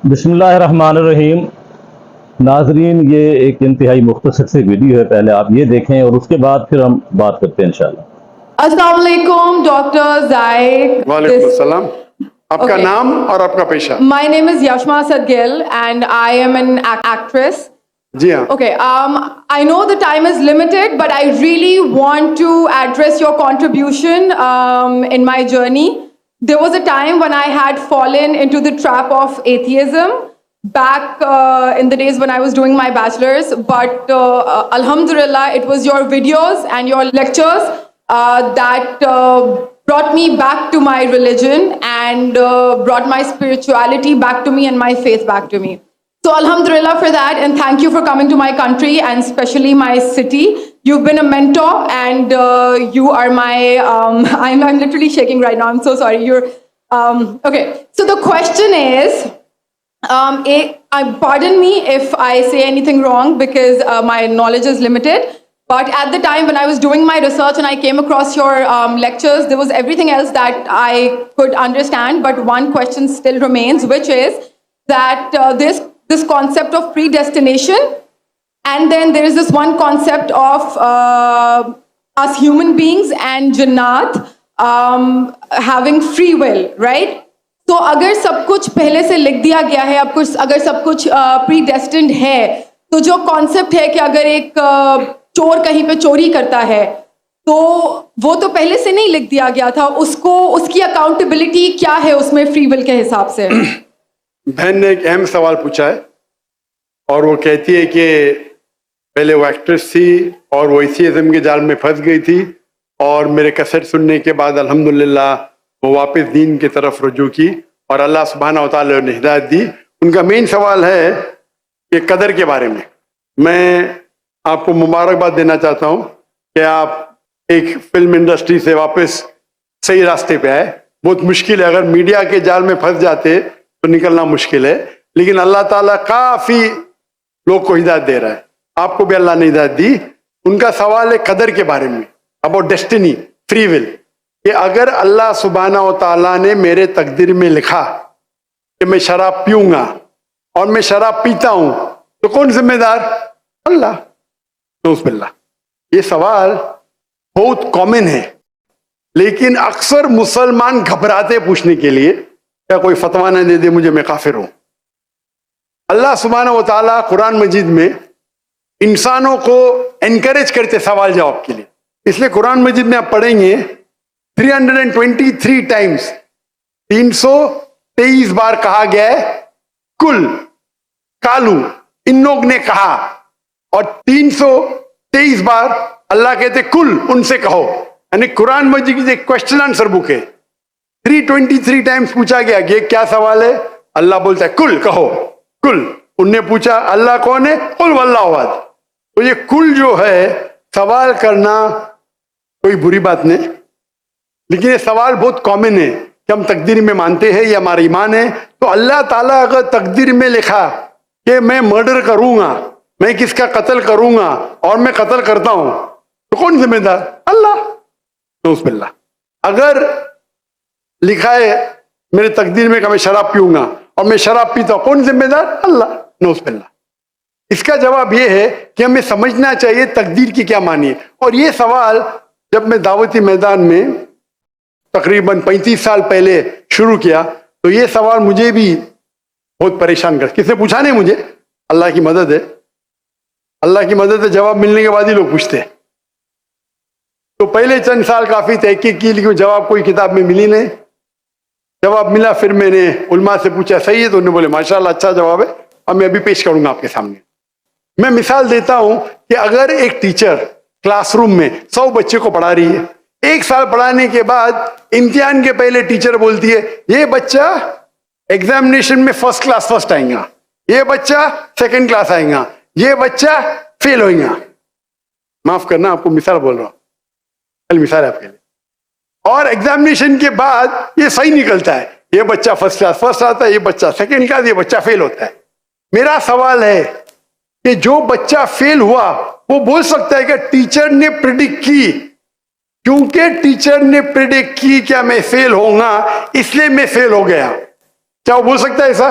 بسم اللہ الرحمن الرحیم. ناظرین، یہ ایک انتہائی مختصر سی ویڈیو ہے، پہلے آپ یہ دیکھیں اور اس کے بعد پھر ہم بات کرتے ہیں انشاءاللہ. السلام علیکم ڈاکٹر زائق. وعلیکم السلام. آپ کا Okay. نام اور آپ کا پیشہ؟ My name is Yashma Sadgil and I am an actress. جی ہاں. Okay, I know the time is limited, but I really want to address your contribution in my journey. There was a time when I had fallen into the trap of atheism back in the days when I was doing my bachelor's, but alhamdulillah, it was your videos and your lectures that brought me back to my religion and brought my spirituality back to me and my faith back to me. So alhamdulillah for that, and thank you for coming to my country and especially my city. You've been a mentor and you are my, I'm literally shaking right now, I'm so sorry. Okay, so the question is, pardon me if I say anything wrong because my knowledge is limited. But at the time when I was doing my research and I came across your lectures, there was everything else that I could understand. But one question still remains, which is that this concept of predestination, and then there is this one concept of us human beings and Jannat having free will, right? تو اگر سب کچھ پہلے سے لکھ دیا گیا ہے، اگر سب کچھ پری ڈیسٹنڈ ہے، تو جو کانسیپٹ ہے کہ اگر ایک چور کہیں پہ چوری کرتا ہے تو وہ تو پہلے سے نہیں لکھ دیا گیا تھا، اس کی اکاؤنٹیبلٹی کیا ہے اس میں فری ول کے حساب سے؟ بہن نے ایک اہم سوال پوچھا ہے اور وہ کہتی ہے کہ پہلے وہ ایکٹریس تھی اور وہ ایتھیزم کے جال میں پھنس گئی تھی، اور میرے کیسٹ سننے کے بعد الحمدللہ وہ واپس دین کی طرف رجوع کی اور اللہ سبحانہ و تعالیٰ نے ہدایت دی. ان کا مین سوال ہے کہ قدر کے بارے میں. میں آپ کو مبارکباد دینا چاہتا ہوں کہ آپ ایک فلم انڈسٹری سے واپس صحیح راستے پہ آئے. بہت مشکل ہے، اگر میڈیا کے جال میں پھنس جاتے تو نکلنا مشکل ہے، لیکن اللہ تعالیٰ کافی لوگ کو ہدایت دے رہا ہے. آپ کو بھی اللہ نے ہدایت دی. ان کا سوال ہے قدر کے بارے میں، اباؤٹ ڈیسٹینی، فری ول، کہ اگر اللہ سبحانہ و تعالیٰ نے میرے تقدیر میں لکھا کہ میں شراب پیوں گا اور میں شراب پیتا ہوں تو کون ذمہ دار؟ اللہ. نعوذ باللہ. یہ سوال بہت کامن ہے، لیکن اکثر مسلمان گھبراتے پوچھنے کے لیے کیا کوئی فتویٰ نہ دے دے مجھے، میں کافر ہوں. اللہ سبحانہ و تعالیٰ قرآن مجید میں انسانوں کو انکریج کرتے سوال جواب کے لیے. اس لیے قرآن مجید میں آپ پڑھیں گے 323 ٹائمز، 323 بار کہا گیا ہے کل، کالو، ان لوگ نے کہا، اور 323 بار اللہ کہتے کل، ان سے کہو. یعنی قرآن مجید کی ایک کوشچن آنسر بک ہے. 323 ٹائمز پوچھا گیا کہ یہ کیا سوال ہے، اللہ بولتا ہے کل، کہو کل. ان نے پوچھا اللہ کون ہے، قل واللہ احد. تو یہ کل جو ہے سوال کرنا کوئی بری بات نہیں، لیکن یہ سوال بہت کامن ہے کہ ہم تقدیر میں مانتے ہیں، یہ ہمارا ایمان ہے. تو اللہ تعالیٰ اگر تقدیر میں لکھا کہ میں مرڈر کروں گا، میں کس کا قتل کروں گا اور میں قتل کرتا ہوں، تو کون ذمہ دار؟ اللہ. نعوذ باللہ. اگر لکھا ہے میرے تقدیر میں کہ میں شراب پیوں گا اور میں شراب پیتا ہوں، کون ذمہ دار؟ اللہ. نعوذ باللہ. اس کا جواب یہ ہے کہ ہمیں سمجھنا چاہیے تقدیر کی کیا معنی ہے. اور یہ سوال جب میں دعوتی میدان میں تقریباً 35 سال پہلے شروع کیا تو یہ سوال مجھے بھی بہت پریشان کر. کس نے پوچھا نہیں مجھے، اللہ کی مدد ہے، اللہ کی مدد ہے، جواب ملنے کے بعد ہی لوگ پوچھتے ہیں. تو پہلے چند سال کافی تحقیق کی، لیکن جواب کوئی کتاب میں ملی نہیں. جواب ملا، پھر میں نے علماء سے پوچھا صحیح ہے، تو انہوں نے بولے ماشاءاللہ اچھا جواب ہے، اب میں ابھی پیش کروں گا آپ کے سامنے. میں مثال دیتا ہوں کہ اگر ایک ٹیچر کلاس روم میں 100 بچے کو پڑھا رہی ہے، 1 سال پڑھانے کے بعد امتحان کے پہلے ٹیچر بولتی ہے یہ بچہ ایگزامینیشن میں فرسٹ کلاس فرسٹ آئیں گا، یہ بچہ سیکنڈ کلاس آئیں گا، یہ بچہ فیل ہوئیں گا. معاف کرنا، آپ کو مثال بول رہا ہوں، کل مثال ہے آپ کے لیے. اور ایگزامینیشن کے بعد یہ صحیح نکلتا ہے، یہ بچہ فرسٹ کلاس فرسٹ آتا ہے، یہ بچہ سیکنڈ کلاس، یہ بچہ فیل ہوتا ہے. میرا سوال ہے کہ جو بچہ فیل ہوا وہ بول سکتا ہے کہ ٹیچر نے پریڈکٹ کی، کیونکہ ٹیچر نے پریڈکٹ کی کہ میں فیل ہوں گا اس لیے میں فیل ہو گیا. کیا وہ بول سکتا ہے ایسا؟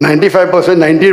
95%, 90।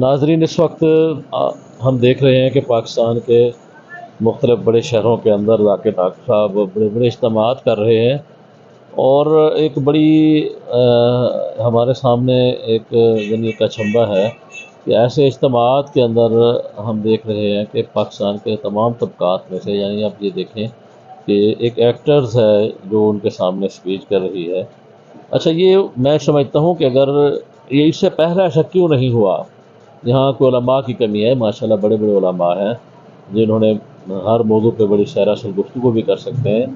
ناظرین اس وقت ہم دیکھ رہے ہیں کہ پاکستان کے مختلف بڑے شہروں کے اندر ذاکر ڈاکٹر صاحب بڑے بڑے اجتماعات کر رہے ہیں، اور ایک بڑی ہمارے سامنے ایک یعنی کچھمبا ہے کہ ایسے اجتماعات کے اندر ہم دیکھ رہے ہیں کہ پاکستان کے تمام طبقات میں سے، یعنی آپ یہ دیکھیں کہ ایک ایکٹرز ہے جو ان کے سامنے اسپیچ کر رہی ہے۔ اچھا، یہ میں سمجھتا ہوں کہ اگر یہ اس سے پہلے ایسا کیوں نہیں ہوا؟ یہاں کوئی علماء کی کمی ہے، ماشاءاللہ بڑے بڑے علماء ہیں جنہوں نے ہر موضوع پہ بڑی سیرا سے گفتگو بھی کر سکتے ہیں۔